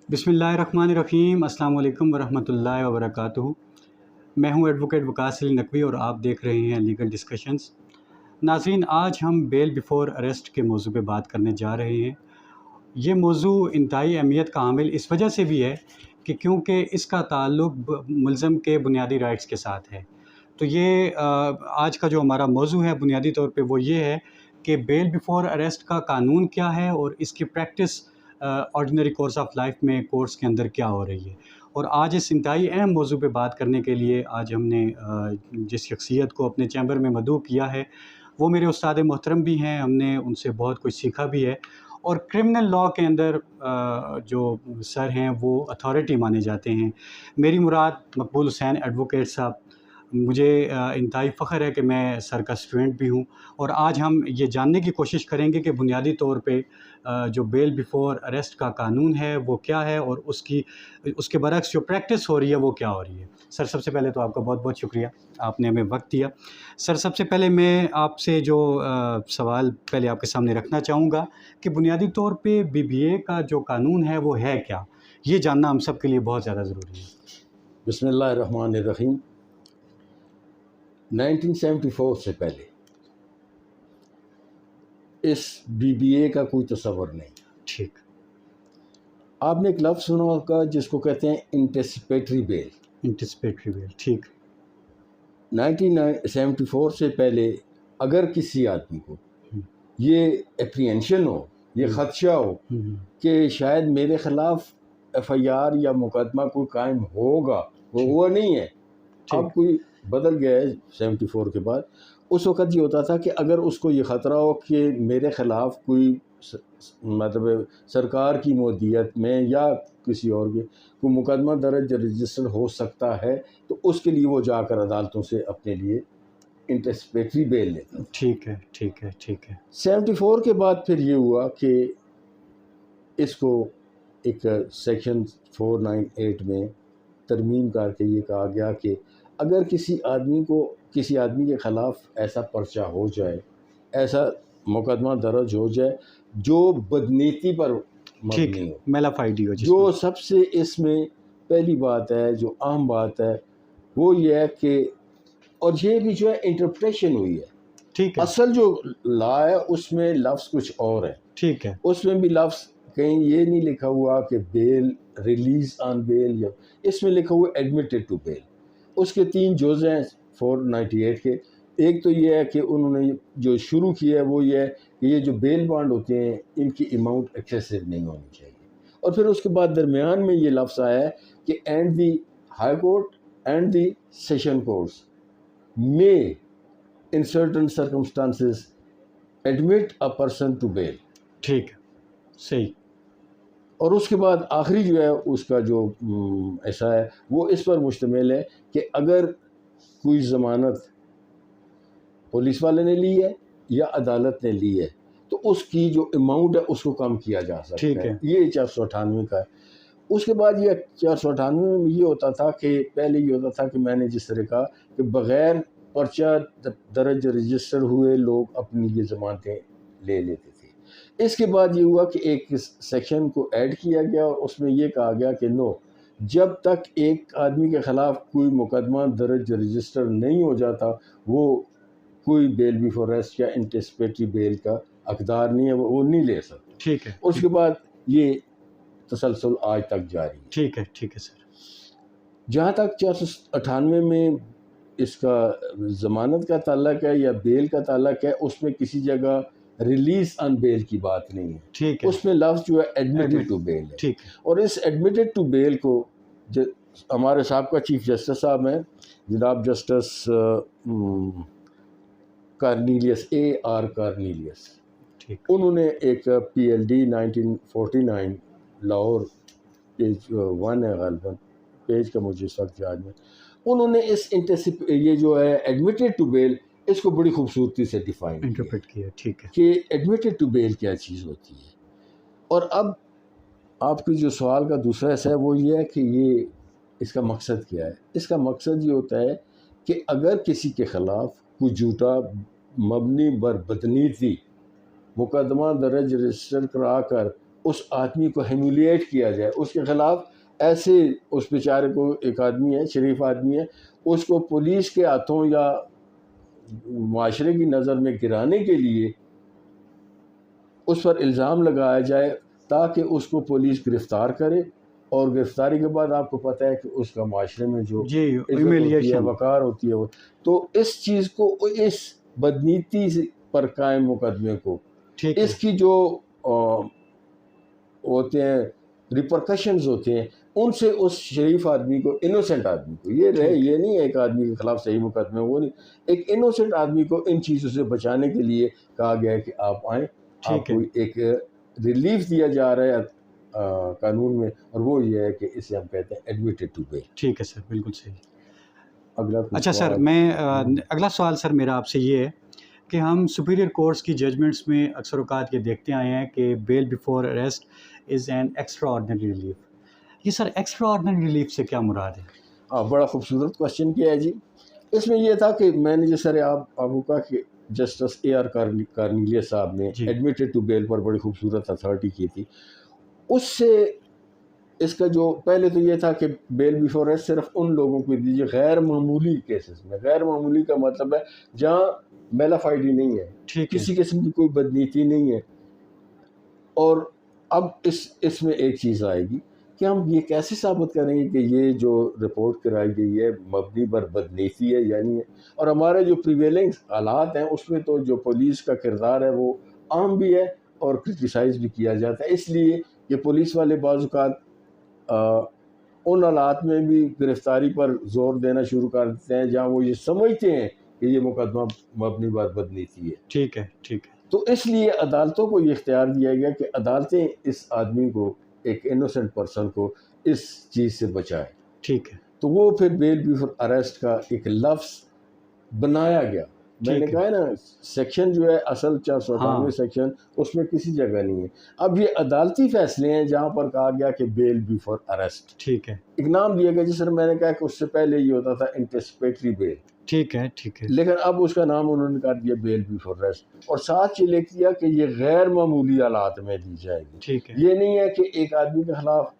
بسم اللہ الرحمن الرحیم۔ السلام علیکم ورحمۃ اللہ وبرکاتہ۔ میں ہوں ایڈوکیٹ وقاص علی نقوی اور آپ دیکھ رہے ہیں لیگل ڈسکشنز۔ ناظرین، آج ہم بیل بیفور اریسٹ کے موضوع پہ بات کرنے جا رہے ہیں۔ یہ موضوع انتہائی اہمیت کا حامل اس وجہ سے بھی ہے کہ کیونکہ اس کا تعلق ملزم کے بنیادی رائٹس کے ساتھ ہے۔ تو یہ آج کا جو ہمارا موضوع ہے بنیادی طور پہ وہ یہ ہے کہ بیل بیفور اریسٹ کا قانون کیا ہے اور اس کی practice ordinary course of life میں کورٹس کے اندر کیا ہو رہی ہے۔ اور آج اس انتہائی اہم موضوع پہ بات کرنے کے لیے آج ہم نے جس شخصیت کو اپنے چیمبر میں مدعو کیا ہے وہ میرے استاد محترم بھی ہیں، ہم نے ان سے بہت کچھ سیکھا بھی ہے، اور کرمنل لاء کے اندر جو سر ہیں وہ اتھارٹی مانے جاتے ہیں۔ میری مراد مقبول حسین ایڈوکیٹ صاحب۔ مجھے انتہائی فخر ہے کہ میں سر کا اسٹوڈنٹ بھی ہوں، اور آج ہم یہ جاننے کی کوشش کریں گے کہ بنیادی طور پہ جو بیل بیفور اریسٹ کا قانون ہے وہ کیا ہے اور اس کے برعکس جو پریکٹس ہو رہی ہے وہ کیا ہو رہی ہے۔ سر، سب سے پہلے تو آپ کا بہت بہت شکریہ، آپ نے ہمیں وقت دیا۔ سر، سب سے پہلے میں آپ سے جو سوال پہلے آپ کے سامنے رکھنا چاہوں گا کہ بنیادی طور پہ BBA کا جو قانون ہے وہ ہے کیا، یہ جاننا ہم سب کے لیے بہت زیادہ ضروری ہے۔ بسم اللہ الرحمن الرحیم۔ 1974 سے پہلے اس BBA کا کوئی تصور نہیں۔ ٹھیک۔ آپ نے ایک لفظ سنا ہوگا جس کو کہتے ہیں انٹیسپیٹری بیل۔ انٹیسپیٹری بیل، ٹھیک۔ 1974 سے پہلے اگر کسی آدمی کو یہ اپریہنشن ہو، یہ خدشہ ہو کہ شاید میرے خلاف FIR یا مقدمہ کوئی قائم ہوگا، وہ ہوا نہیں ہے، اب کوئی بدل گیا ہے 74 کے بعد۔ اس وقت یہ ہوتا تھا کہ اگر اس کو یہ خطرہ ہو کہ میرے خلاف کوئی مطلب سرکار کی مودیت میں یا کسی اور کے کوئی مقدمہ درج رجسٹر ہو سکتا ہے، تو اس کے لیے وہ جا کر عدالتوں سے اپنے لیے انٹیسپیٹری بیل لیتا۔ ٹھیک ہے، ٹھیک ہے، ٹھیک ہے۔ 74 کے بعد پھر یہ ہوا کہ اس کو ایک سیکشن 498 میں ترمیم کر کے یہ کہا گیا کہ اگر کسی آدمی کے خلاف ایسا پرچہ ہو جائے، ایسا مقدمہ درج ہو جائے جو بدنیتی پر مبنی ہو، میلافائڈی ہو، جو سب سے اس میں پہلی بات ہے، جو اہم بات ہے وہ یہ ہے کہ، اور یہ بھی جو ہے انٹرپریٹیشن ہوئی ہے، ٹھیک ہے، اصل جو لا ہے اس میں لفظ کچھ اور ہے، ٹھیک ہے، اس میں بھی لفظ کہیں یہ نہیں لکھا ہوا کہ بیل، ریلیز آن بیل، یا اس میں لکھا ہوا ایڈمیٹڈ ٹو بیل۔ اس کے 3 جز ہیں 498 کے۔ ایک تو یہ ہے کہ انہوں نے جو شروع کیا ہے وہ یہ ہے کہ یہ جو بیل بانڈ ہوتے ہیں ان کی اماؤنٹ ایکسیسو نہیں ہونی چاہیے، اور پھر اس کے بعد درمیان میں یہ لفظ آیا ہے کہ and the high court and the session courts may in certain circumstances admit a person to bail۔ ٹھیک ہے، صحیح۔ اور اس کے بعد آخری جو ہے اس کا جو ایسا ہے وہ اس پر مشتمل ہے کہ اگر کوئی ضمانت پولیس والے نے لی ہے یا عدالت نے لی ہے تو اس کی جو اماؤنٹ ہے اس کو کم کیا جا سکتا ہے۔ یہ 498 کا ہے۔ اس کے بعد یہ 498 میں یہ ہوتا تھا کہ پہلے یہ ہوتا تھا کہ میں نے جس طرح کہا کہ بغیر پرچہ درج رجسٹر ہوئے لوگ اپنی یہ ضمانتیں لے لیتے تھے۔ اس کے بعد یہ ہوا کہ ایک سیکشن کو ایڈ کیا گیا اور اس میں یہ کہا گیا کہ نو، جب تک ایک آدمی کے خلاف کوئی مقدمہ درج رجسٹر نہیں ہو جاتا وہ کوئی بیل بیفور اریسٹ یا انٹیسپیٹری بیل کا حقدار نہیں ہے، وہ نہیں لے سکتا۔ ٹھیک ہے۔ اس کے بعد یہ تسلسل آج تک جاری ہے۔ ٹھیک ہے، ٹھیک ہے سر۔ جہاں تک 498 میں اس کا ضمانت کا تعلق ہے یا بیل کا تعلق ہے، اس میں کسی جگہ ریلیز آن بیل کی بات نہیں ہے، ٹھیک ہے، اس میں لفظ جو ہے ایڈمیٹڈ ٹو بیل ہے۔ ٹھیک ہے، اور اس ایڈمیٹڈ ٹو بیل کو ہمارے سابقہ چیف جسٹس صاحب ہیں جناب جسٹس کارنیلیس AR کارنیلیس، ٹھیک، انہوں نے ایک PLD 1949 لاہور پیج 1 ہے غالباً، پیج کا مجھے اس وقت یاد نہیں، انہوں نے اس یہ جو ہے ایڈمیٹڈ ٹو بیل اس کو بڑی خوبصورتی سے ڈیفائن انٹرپریٹ کیا، ٹھیک ہے۔ کہ ایڈمیٹڈ ٹو بیل کیا چیز ہوتی ہے۔ اور اب آپ کی جو سوال کا دوسرا حصہ ہے وہ یہ ہے کہ یہ اس کا مقصد کیا ہے۔ اس کا مقصد یہ ہوتا ہے کہ اگر کسی کے خلاف کوئی جھوٹا مبنی بر بدنیتی مقدمہ درج رجسٹر کرا کر اس آدمی کو ہیمولیٹ کیا جائے، اس کے خلاف ایسے اس بیچارے کو، ایک آدمی ہے شریف آدمی ہے، اس کو پولیس کے ہاتھوں یا معاشرے کی نظر میں گرانے کے لیے اس پر الزام لگایا جائے تاکہ اس کو پولیس گرفتار کرے، اور گرفتاری کے بعد آپ کو پتہ ہے کہ اس کا معاشرے میں جو جی عزت ہوتی ہے، humiliation. وقار ہوتی ہے، وہ تو اس چیز کو، اس بدنیتی پر قائم مقدمے کو، ٹھیک ہے اس کی جو ہوتے ہیں ریپرکشنز ہوتے ہیں، ان سے اس شریف آدمی کو، انوسنٹ آدمی کو، یہ نہیں ہے ایک آدمی کے خلاف صحیح مقدمے، وہ نہیں، ایک انوسنٹ آدمی کو ان چیزوں سے بچانے کے لیے کہا گیا ہے کہ آپ آئیں، آپ کو ایک ریلیف دیا جا رہا ہے قانون میں، اور وہ یہ ہے کہ اسے ہم کہتے ہیں ایڈمیٹڈ ٹو بیل۔ ٹھیک ہے سر، بالکل صحیح۔ اگلا اچھا سر، میں اگلا سوال سر میرا آپ سے یہ ہے کہ ہم سپیریئر کورٹس کی ججمنٹس میں اکثر اوقات یہ دیکھتے آئے ہیں کہ bail before arrest is an extraordinary relief. یہ سر ایکسٹرا آرڈنری ریلیف سے کیا مراد ہے؟ بڑا خوبصورت کوشچن کیا ہے جی۔ اس میں یہ تھا کہ میں نے جس طرح آپ کو کہا کہ جسٹس اے آر کارنیلیس صاحب نے ایڈمیٹڈ ٹو بیل پر بڑی خوبصورت اتھارٹی کی تھی، اس سے اس کا جو پہلے تو یہ تھا کہ بیل بیفور ایریسٹ صرف ان لوگوں کو دیجیے غیر معمولی کیسز میں۔ غیر معمولی کا مطلب ہے جہاں میلافائڈی نہیں ہے، کسی قسم کی کوئی بدنیتی نہیں ہے۔ اور اب اس میں ایک چیز آئے گی کہ ہم یہ کیسے ثابت کریں گے کہ یہ جو رپورٹ کرائی گئی ہے مبنی پر بدنیتی ہے یا نہیں ہے، اور ہمارے جو پریویلنگ حالات ہیں اس میں تو جو پولیس کا کردار ہے وہ عام بھی ہے اور کرٹیسائز بھی کیا جاتا ہے، اس لیے کہ پولیس والے بعض اوقات ان حالات میں بھی گرفتاری پر زور دینا شروع کر دیتے ہیں جہاں وہ یہ سمجھتے ہیں کہ یہ مقدمہ مبنی پر بدنیتی ہے۔ ٹھیک ہے، ٹھیک ہے۔ تو اس لیے عدالتوں کو یہ اختیار دیا گیا کہ عدالتیں اس آدمی کو، ایک انوسنٹ پرسن کو، اس چیز سے بچائیں۔ ٹھیک ہے۔ تو وہ پھر بیل بیفور اریسٹ کا ایک لفظ بنایا گیا۔ میں نے کہا ہے نا، سیکشن جو ہے اصل 498 سیکشن، اس میں کسی جگہ نہیں ہے۔ اب یہ عدالتی فیصلے ہیں جہاں پر کہا گیا کہ بیل بیفور اریسٹ، ٹھیک ہے، ایک نام دیا گیا جس طرح میں نے کہا کہ اس سے پہلے یہ ہوتا تھا انٹیسپیٹری بیل، ٹھیک ہے، ٹھیک ہے، لیکن اب اس کا نام انہوں نے کر دیا بیل بیفور اریسٹ، اور ساتھ یہ لکھ دیا کہ یہ غیر معمولی حالات میں دی جائے گی۔ ٹھیک ہے، یہ نہیں ہے کہ ایک آدمی کے خلاف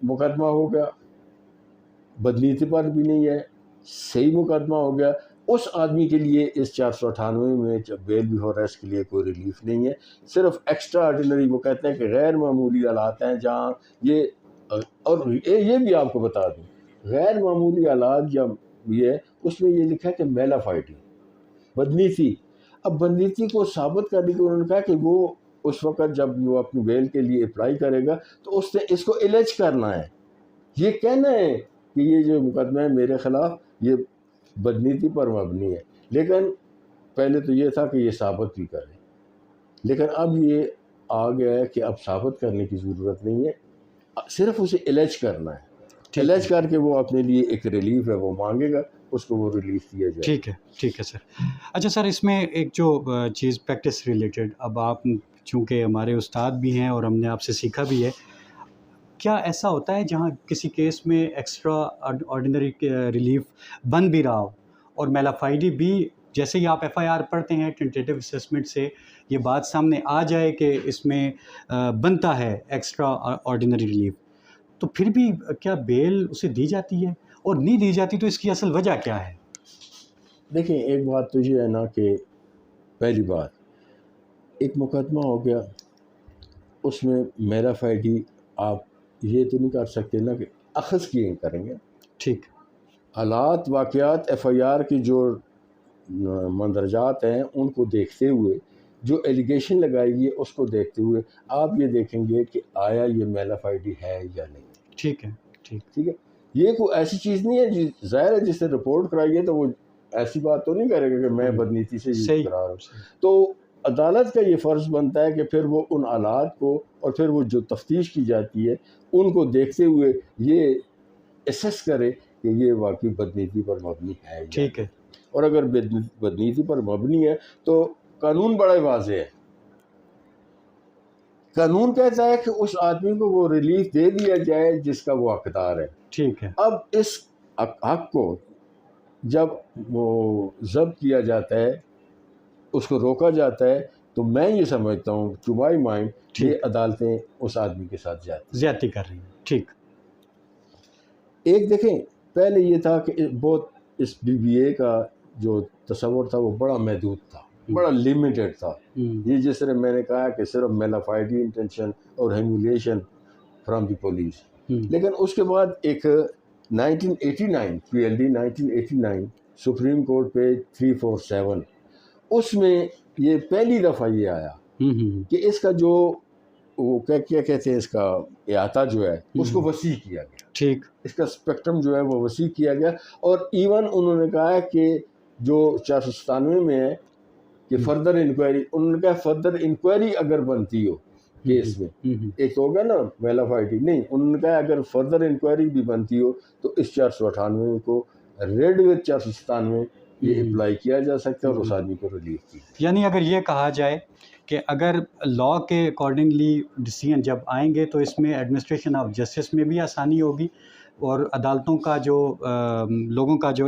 مقدمہ ہو گیا، بدنیتی پر بھی نہیں ہے، صحیح مقدمہ ہو گیا، اس آدمی کے لیے اس 498 میں بیل بیفور اریسٹ کے لیے کوئی ریلیف نہیں ہے، صرف ایکسٹرا آرڈینری، وہ کہتے ہیں کہ غیر معمولی حالات ہیں جہاں یہ، اور یہ بھی آپ کو بتا دوں، غیر معمولی حالات جب یہ اس میں یہ لکھا ہے کہ میلافائڈی، بدنیتی۔ اب بدنیتی کو ثابت کرنے کے انہوں نے کہا کہ وہ اس وقت جب وہ اپنی بیل کے لیے اپلائی کرے گا تو اس نے اس کو الج کرنا ہے، یہ کہنا ہے کہ یہ جو مقدمہ ہے میرے خلاف یہ بدنیتی پر مبنی ہے، لیکن پہلے تو یہ تھا کہ یہ ثابت بھی کرے، لیکن اب یہ آ گیا ہے کہ اب ثابت کرنے کی ضرورت نہیں ہے، صرف اسے الج کرنا ہے، الج کر کے وہ اپنے لیے ایک ریلیف ہے وہ مانگے گا، اس کو وہ ریلیف دیا جائے۔ ٹھیک ہے، ٹھیک ہے سر۔ اچھا سر، اس میں ایک جو چیز پریکٹس ریلیٹڈ، اب آپ چونکہ ہمارے استاد بھی ہیں اور ہم نے آپ سے سیکھا بھی ہے، کیا ایسا ہوتا ہے جہاں کسی کیس میں ایکسٹرا آرڈینری ریلیف بن بھی رہا ہو اور میلافائڈی بھی، جیسے ہی آپ ایف آئی آر پڑھتے ہیں ٹینٹیٹیو اسیسمنٹ سے یہ بات سامنے آ جائے کہ اس میں بنتا ہے ایکسٹرا آرڈینری ریلیف، تو پھر بھی کیا بیل اسے دی جاتی ہے؟ اور نہیں دی جاتی تو اس کی اصل وجہ کیا ہے؟ دیکھیں، ایک بات تو یہ ہے نا کہ پہلی بات، ایک مقدمہ ہو گیا، اس میں میلافائڈی آپ یہ تو نہیں کر سکتے نا کہ اخذ کیے کریں گے۔ ٹھیک، حالات، واقعات، ایف آئی آر کی جو مندرجات ہیں ان کو دیکھتے ہوئے، جو ایلیگیشن لگائی گئی ہے اس کو دیکھتے ہوئے آپ یہ دیکھیں گے کہ آیا یہ میلافائڈی ہے یا نہیں۔ ٹھیک ہے، ٹھیک ہے، یہ کوئی ایسی چیز نہیں ہے، ظاہر ہے جس نے رپورٹ کرائی ہے تو وہ ایسی بات تو نہیں کرے گا کہ میں بدنیتی سے یہ کرا رہا ہوں۔ تو عدالت کا یہ فرض بنتا ہے کہ پھر وہ ان حالات کو، اور پھر وہ جو تفتیش کی جاتی ہے ان کو دیکھتے ہوئے یہ اسیس کرے کہ یہ واقعی بدنیتی پر مبنی ہے یا ٹھیک ہے، اور اگر بدنیتی پر مبنی ہے تو قانون بڑا واضح ہے، قانون کہتا ہے کہ اس آدمی کو وہ ریلیف دے دیا جائے جس کا وہ حقدار ہے۔ ٹھیک ہے، اب اس حق کو جب وہ ضبط کیا جاتا ہے، اس کو روکا جاتا ہے، تو میں یہ سمجھتا ہوں ٹو مائی مائنڈ یہ عدالتیں اس آدمی کے ساتھ زیادتی کر رہی ہیں. ٹھیک. ایک دیکھیں پہلے یہ تھا کہ بہت اس BBA کا جو تصور تھا وہ بڑا محدود تھا, بڑا لمیٹڈ تھا. یہ جس طرح میں نے کہا کہ صرف میلافائڈی انٹینشن اور ہیمولیشن فرام دی پولیس. لیکن اس کے بعد ایک 1989 PLD 1989 سپریم کورٹ پیج 347 اس میں یہ پہلی دفعہ یہ آیا کہ اس کا جو وہ کیا کہتے ہیں اس کا احاطہ جو ہے اس کو وسیع کیا گیا. ٹھیک. اس کا اسپیکٹرم جو ہے وہ وسیع کیا گیا. اور ایون انہوں نے کہا کہ جو 497 میں ہے کہ فردر انکوائری, انہوں نے کہا فردر انکوائری اگر بنتی ہو کیس میں, ایک تو ہوگا نا میلافائڈی, نہیں انہوں نے کہا اگر فردر انکوائری بھی بنتی ہو تو اس 498 کو ریڈ وتھ 497 یہ اپلائی کیا جا سکتا ہے اور اس آدمی کو ریلیف کی. یعنی اگر یہ کہا جائے کہ اگر لا کے اکارڈنگلی ڈیسیژن جب آئیں گے تو اس میں ایڈمنسٹریشن آف جسٹس میں بھی آسانی ہوگی اور عدالتوں کا جو لوگوں کا جو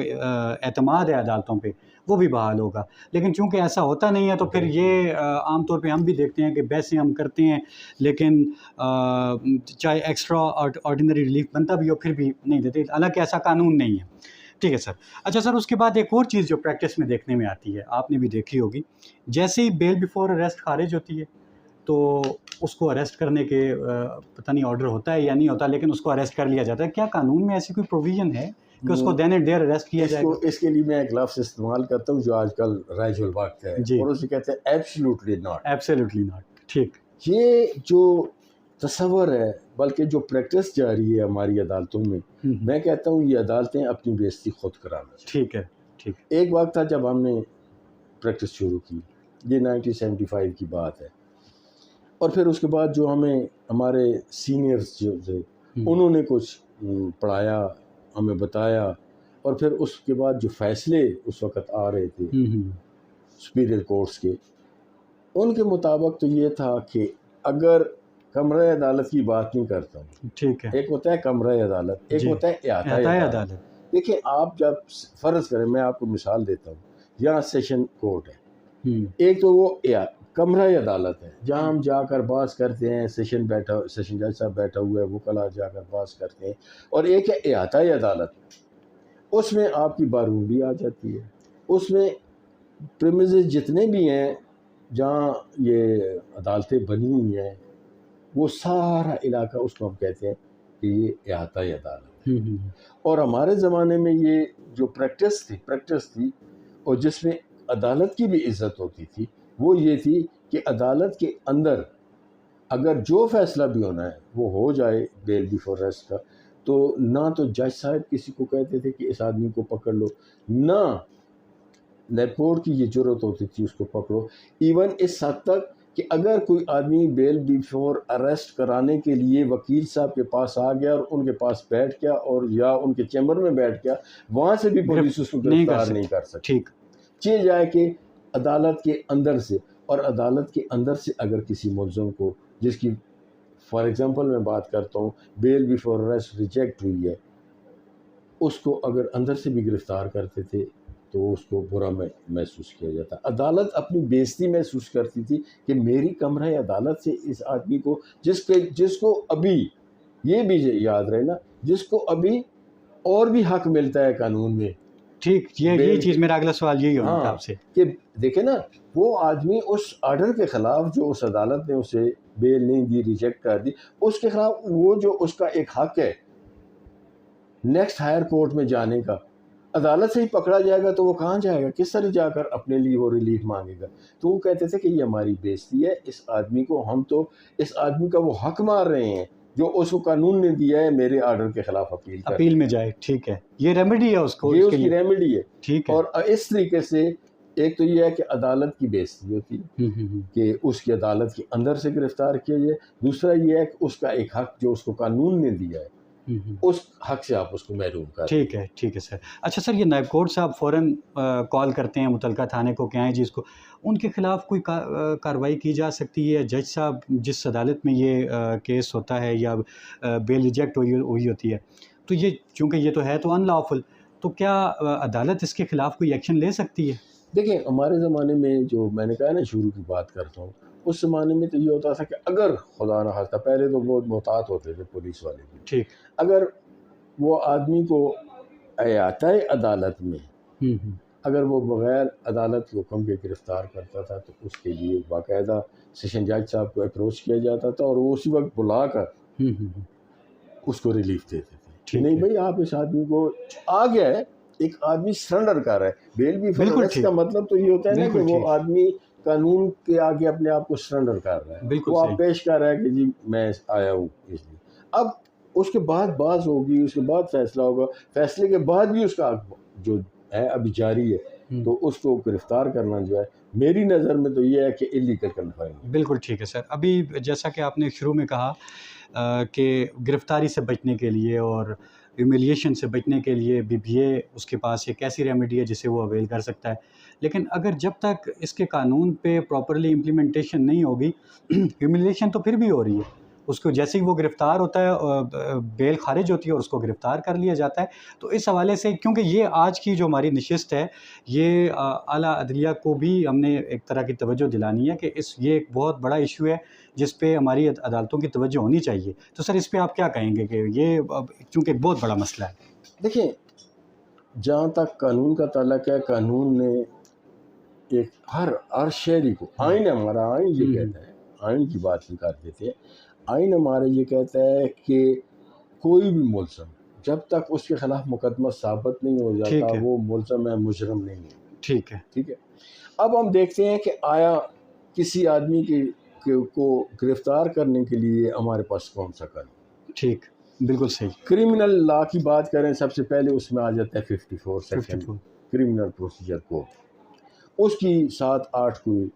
اعتماد ہے عدالتوں پہ وہ بھی بحال ہوگا. لیکن چونکہ ایسا ہوتا نہیں ہے تو پھر یہ عام طور پہ ہم بھی دیکھتے ہیں کہ بحثیں ہم کرتے ہیں لیکن چاہے ایکسٹرا آرڈینری ریلیف بنتا بھی ہو پھر بھی نہیں دیتے, حالانکہ ایسا قانون نہیں ہے. ٹھیک ہے سر. اچھا سر, اس کے بعد ایک اور چیز جو پریکٹس میں دیکھنے میں آتی ہے, آپ نے بھی دیکھی ہوگی, جیسے ہی بیل بیفور اریسٹ خارج ہوتی ہے تو اس کو اریسٹ کرنے کے پتہ نہیں آرڈر ہوتا ہے یا نہیں ہوتا, لیکن اس کو اریسٹ کر لیا جاتا ہے. کیا قانون میں ایسی کوئی پروویژن ہے کہ اس کو دین اینڈ دیئر اریسٹ کیا جائے گا؟ اس کے لیے میں ایک لفظ استعمال کرتا ہوں جو آج کل رائج الوقت ہے, اور اسے کہتے ہیں ایبسلیوٹلی ناٹ. Absolutely not. ٹھیک. یہ جو تصور ہے بلکہ جو پریکٹس جاری ہے ہماری عدالتوں میں کہتا ہوں یہ عدالتیں اپنی بے عزتی خود کرانا. ٹھیک ہے. ٹھیک. ایک وقت تھا جب ہم نے پریکٹس شروع کی, یہ 1975 کی بات ہے, اور پھر اس کے بعد جو ہمیں ہمارے سینئرز جو تھے انہوں نے کچھ پڑھایا, ہمیں بتایا, اور پھر اس کے بعد جو فیصلے اس وقت آ رہے تھے سپیریئر کورٹس کے, ان کے مطابق تو یہ تھا کہ اگر کمرہ عدالت کی بات نہیں کرتا ہوں, ٹھیک ہے, ایک ہوتا ہے کمرہ عدالت, ایک ہوتا ہے احاطۂ عدالت. دیکھیں آپ جب فرض کریں, میں آپ کو مثال دیتا ہوں, یہاں سیشن کورٹ ہے, ایک تو وہ کمرہ عدالت ہے جہاں ہم جا کر بحث کرتے ہیں, سیشن جج صاحب بیٹھا ہوا ہے, وکلاء جا کر بحث کرتے ہیں. اور ایک ہے احاطۂ عدالت, اس میں آپ کی بار روم بھی آ جاتی ہے, اس میں پریمیسز جتنے بھی ہیں جہاں یہ عدالتیں بنی ہوئی ہیں وہ سارا علاقہ اس کو ہم کہتے ہیں کہ یہ احاطۂ عدالت. اور ہمارے زمانے میں یہ جو پریکٹس تھی اور جس میں عدالت کی بھی عزت ہوتی تھی وہ یہ تھی کہ عدالت کے اندر اگر جو فیصلہ بھی ہونا ہے وہ ہو جائے بیل بیفور اریسٹ کا, تو نہ تو جج صاحب کسی کو کہتے تھے کہ اس آدمی کو پکڑ لو, نہ نیب کورٹ کی یہ جرت ہوتی تھی اس کو پکڑو. ایون اس حد تک کہ اگر کوئی آدمی بیل بیفور اریسٹ کرانے کے لیے وکیل صاحب کے پاس آ گیا اور ان کے پاس بیٹھ گیا اور یا ان کے چیمبر میں بیٹھ گیا, وہاں سے بھی پولیس اس کو گرفتار نہیں کر سکتی. ٹھیک. چاہے جائے کہ عدالت کے اندر سے, اور عدالت کے اندر سے اگر کسی ملزم کو جس کی فار ایگزامپل میں بات کرتا ہوں بیل بیفور اریسٹ ریجیکٹ ہوئی ہے, اس کو اگر اندر سے بھی گرفتار کرتے تھے تو اس کو برا محسوس کیا جاتا. عدالت اپنی بے عزتی محسوس کرتی تھی کہ میری کمرہ عدالت سے اس آدمی کو جس کو ابھی یہ بھی یاد رہے نا, جس کو ابھی اور بھی حق ملتا ہے قانون میں. ٹھیک, یہ چیز میرا اگلا سوال یہی ہوگا آپ سے کہ دیکھیں نا وہ آدمی اس آرڈر کے خلاف جو اس عدالت نے اسے بیل نہیں دی, ریجیکٹ کر دی, اس کے خلاف وہ جو اس کا ایک حق ہے نیکسٹ ہائر کورٹ میں جانے کا, عدالت سے ہی پکڑا جائے گا تو وہ کہاں جائے گا, کس طرح جا کر اپنے لیے وہ ریلیف مانگے گا. تو وہ کہتے تھے کہ یہ ہماری بے عزتی ہے, اس آدمی کو ہم تو اس آدمی کا وہ حق مار رہے ہیں جو اس کو قانون نے دیا ہے میرے آرڈر کے خلاف اپیل میں جائے. ٹھیک ہے, یہ ریمیڈی ہے اس کو, یہ اس کی ریمیڈی ہے. ٹھیک ہے. اور اس طریقے سے ایک تو یہ ہے کہ عدالت کی بے عزتی ہوتی ہے کہ اس کی عدالت کے اندر سے گرفتار کیا جائے, دوسرا یہ ہے کہ اس کا ایک حق جو اس کو قانون نے دیا ہے اس حق سے آپ اس کو محروم کر. ٹھیک ہے. ٹھیک ہے سر. اچھا سر, یہ نیب کورٹ صاحب فوراً کال کرتے ہیں متعلقہ تھانے کو کہ آئیں جی اس کو, ان کے خلاف کوئی کارروائی کی جا سکتی ہے؟ جج صاحب جس عدالت میں یہ کیس ہوتا ہے یا بیل ریجیکٹ ہوئی ہوتی ہے تو یہ چونکہ یہ تو ہے تو ان لافل, تو کیا عدالت اس کے خلاف کوئی ایکشن لے سکتی ہے؟ دیکھیں ہمارے زمانے میں جو میں نے کہا نا شروع کی بات کرتا ہوں، اس زمانے میں تو یہ ہوتا تھا کہ اگر خدا نہ خواستہ، پہلے تو بہت محتاط ہوتے تھے پولیس والے بھی، ٹھیک. اگر وہ آدمی کو احاطۂ عدالت میں اگر وہ بغیر عدالت کے حکم کے گرفتار کرتا تھا تو اس کے لیے باقاعدہ سیشن جج صاحب کو اپروچ کیا جاتا تھا اور وہ اسی وقت بلا کر اس کو ریلیف دیتے تھے کہ نہیں بھائی آپ اس آدمی کو آ گیا ہے، ایک آدمی سرنڈر کر رہا ہے. بیل بی فور اریسٹ کا مطلب تو یہ ہوتا ہے نا کہ وہ آدمی قانون کے آگے اپنے آپ کو سرنڈر کر رہا ہے، وہ آپ پیش کر رہا ہے کہ جی میں آیا ہوں اس لیے. اب اس کے بعد باز ہوگی، اس کے بعد فیصلہ ہوگا، فیصلے کے بعد بھی اس کا جو ہے ابھی جاری ہے، تو اس کو گرفتار کرنا جو ہے میری نظر میں تو یہ ہے کہ اللیگل کنفائنمنٹ. بالکل ٹھیک ہے سر. ابھی جیسا کہ آپ نے شروع میں کہا کہ گرفتاری سے بچنے کے لیے اور ہیومیلیشن سے بچنے کے لیے بھی یہ اس کے پاس ایک ایسی ریمیڈی ہے جسے وہ اویل کر سکتا ہے. لیکن اگر جب تک اس کے قانون پہ پراپرلی امپلیمنٹیشن نہیں ہوگی، ہیومیلیشن تو پھر بھی ہو رہی ہے. اس کو جیسے ہی وہ گرفتار ہوتا ہے، بیل خارج ہوتی ہے اور اس کو گرفتار کر لیا جاتا ہے. تو اس حوالے سے کیونکہ یہ آج کی جو ہماری نشست ہے، یہ اعلیٰ عدلیہ کو بھی ہم نے ایک طرح کی توجہ دلانی ہے کہ یہ ایک بہت بڑا ایشو ہے جس پہ ہماری عدالتوں کی توجہ ہونی چاہیے. تو سر اس پہ آپ کیا کہیں گے کہ یہ چونکہ ایک بہت بڑا مسئلہ ہے؟ دیکھیں جہاں تک قانون کا تعلق ہے، قانون نے ایک ہر شہری کو، آئین ہمارا آئین یہ کہتا ہے، آئین کی بات بھی کر دیتے ہیں، آئین ہمارا یہ کہتا ہے کہ کوئی بھی ملزم جب تک اس کے خلاف مقدمہ ثابت نہیں ہو جاتا وہ ملزم ہے، مجرم نہیں ہے. ٹھیک ہے. ٹھیک ہے. اب ہم دیکھتے ہیں کہ آیا کسی آدمی کو گرفتار کرنے کے لیے ہمارے پاس کون سا قانون؟ ٹھیک، بالکل صحیح. کرمنل لا کی بات کریں سب سے پہلے اس میں آ جاتا ہے 54 سیکشن کرمنل پروسیجر کوڈ. اس کی 7-8 کوئی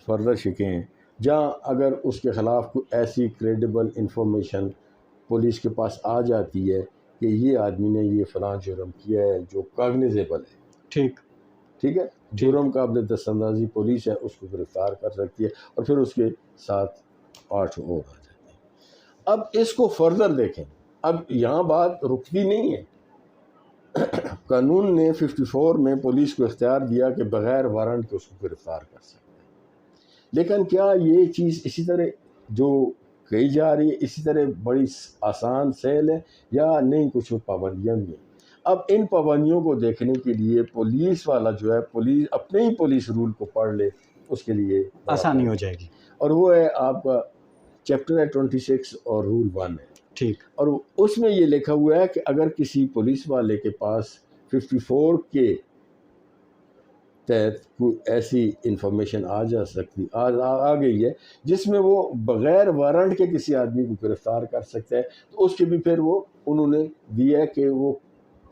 فردر شکیں ہیں جہاں اگر اس کے خلاف کوئی ایسی کریڈیبل انفارمیشن پولیس کے پاس آ جاتی ہے کہ یہ آدمی نے یہ فلاں جرم کیا ہے جو کاگنیزیبل ہے. ٹھیک ہے. جرم قابل دست اندازی پولیس ہے اس کو گرفتار کر سکتی ہے اور پھر اس کے 7-8 اور آ جاتے ہیں. اب اس کو فردر دیکھیں، اب یہاں بات رکتی نہیں ہے. قانون نے 54 میں پولیس کو اختیار دیا کہ بغیر وارنٹ کے اس کو گرفتار کر سکتے ہیں. لیکن کیا یہ چیز اسی طرح جو کہی جا رہی ہے اسی طرح بڑی آسان سہل ہے یا نہیں؟ کچھ پابندیاں بھی ہیں. اب ان پابندیوں کو دیکھنے کے لیے پولیس والا جو ہے اپنے ہی پولیس رول کو پڑھ لے، اس کے لیے آسانی ہو جائے گی. اور وہ ہے آپ کا چیپٹر ہے 26 اور رول 1 ہے. ٹھیک. اور اس میں یہ لکھا ہوا ہے کہ اگر کسی پولیس والے کے پاس 54 کے تحت کوئی ایسی انفارمیشن آ گئی ہے جس میں وہ بغیر وارنٹ کے کسی آدمی کو گرفتار کر سکتا ہے، تو اس کے بھی پھر وہ انہوں نے دیا ہے کہ وہ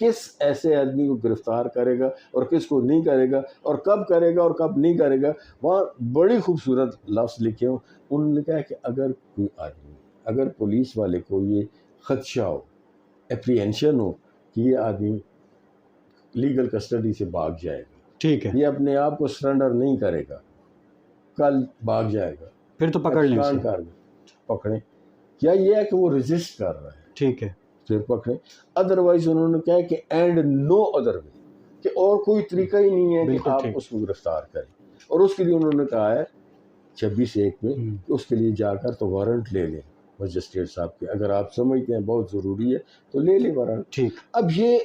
کس ایسے آدمی کو گرفتار کرے گا اور کس کو نہیں کرے گا اور کب کرے گا اور کب نہیں کرے گا. وہاں بڑی خوبصورت لفظ لکھے ہوں. انہوں نے کہا کہ اگر کوئی آدمی، اگر پولیس والے کو یہ خدشہ ہو، اپریہنشن ہو کہ یہ آدمی لیگل کسٹڈی سے بھاگ جائے گا، ٹھیک ہے، یہ اپنے آپ کو سرنڈر نہیں کرے گا، کل بھاگ جائے گا، پھر تو پکڑ لیں اسے. پکڑیں. یا یہ ہے کہ وہ ریزسٹ کر رہا ہے، ٹھیک ہے، پھر پکڑیں. ادروائز انہوں نے کہا کہ اینڈ نو ادر وے، کہ اور کوئی طریقہ ہی نہیں ہے کہ آپ اس کو گرفتار کریں. اور اس کے لیے انہوں نے کہا ہے 26(1) میں کہ اس کے لیے جا کر تو وارنٹ لے لیں مجسٹریٹ صاحب کے. اگر آپ سمجھتے ہیں بہت ضروری ہے تو لے لیں وارنٹ. ٹھیک. اب یہ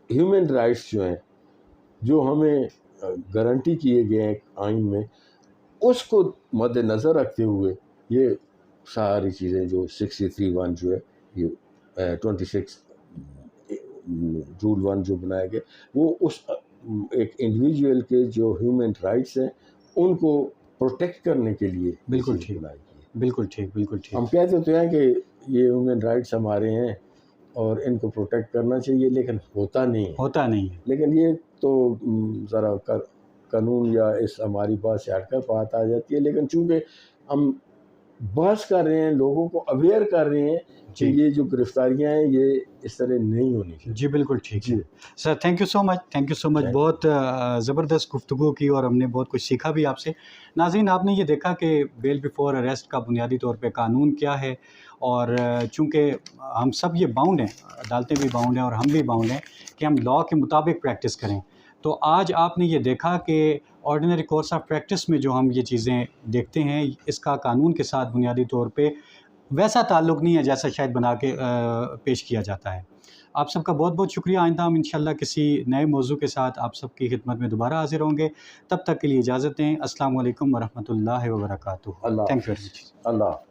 ہیومن رائٹس جو ہیں جو ہمیں گارنٹی کیے گئے ہیں آئین میں، اس کو مد نظر رکھتے ہوئے یہ ساری چیزیں جو 63(1) جو ہے، یہ 26 رول 1 جو بنائے گئے، وہ اس ایک انڈیویجول کے جو ہیومن رائٹس ہیں ان کو پروٹیکٹ کرنے کے لیے بالکل ٹھیک بنائی گئی. بالکل ٹھیک، بالکل ٹھیک. ہم کہتے تو ہیں کہ یہ ہیومن رائٹس ہمارے ہیں اور ان کو پروٹیکٹ کرنا چاہیے، لیکن ہوتا نہیں ہے. لیکن یہ تو ذرا قانون یا اس ہماری بات سے ہٹ کر بات آ جاتی ہے. لیکن چونکہ ہم بحث کر رہے ہیں، لوگوں کو اویئر کر رہے ہیں کہ یہ جو گرفتاریاں ہیں یہ اس طرح نہیں ہونی چاہیے. جی بالکل ٹھیک ہے سر. تھینک یو سو مچ. بہت زبردست گفتگو کی اور ہم نے بہت کچھ سیکھا بھی آپ سے. ناظرین، آپ نے یہ دیکھا کہ بیل بیفور اریسٹ کا بنیادی طور پہ قانون کیا ہے، اور چونکہ ہم سب یہ باؤنڈ ہیں، عدالتیں بھی باؤنڈ ہیں اور ہم بھی باؤنڈ ہیں کہ ہم لاء کے مطابق پریکٹس کریں. تو آج آپ نے یہ دیکھا کہ آرڈینری کورس آف پریکٹس میں جو ہم یہ چیزیں دیکھتے ہیں اس کا قانون کے ساتھ بنیادی طور پہ ویسا تعلق نہیں ہے جیسا شاید بنا کے پیش کیا جاتا ہے۔ آپ سب کا بہت بہت شکریہ۔ آئندہ ہم انشاءاللہ کسی نئے موضوع کے ساتھ آپ سب کی خدمت میں دوبارہ حاضر ہوں گے۔ تب تک کے لیے اجازت دیں۔ السلام علیکم ورحمۃ اللہ وبرکاتہ۔ اللہ thank you very much. Allah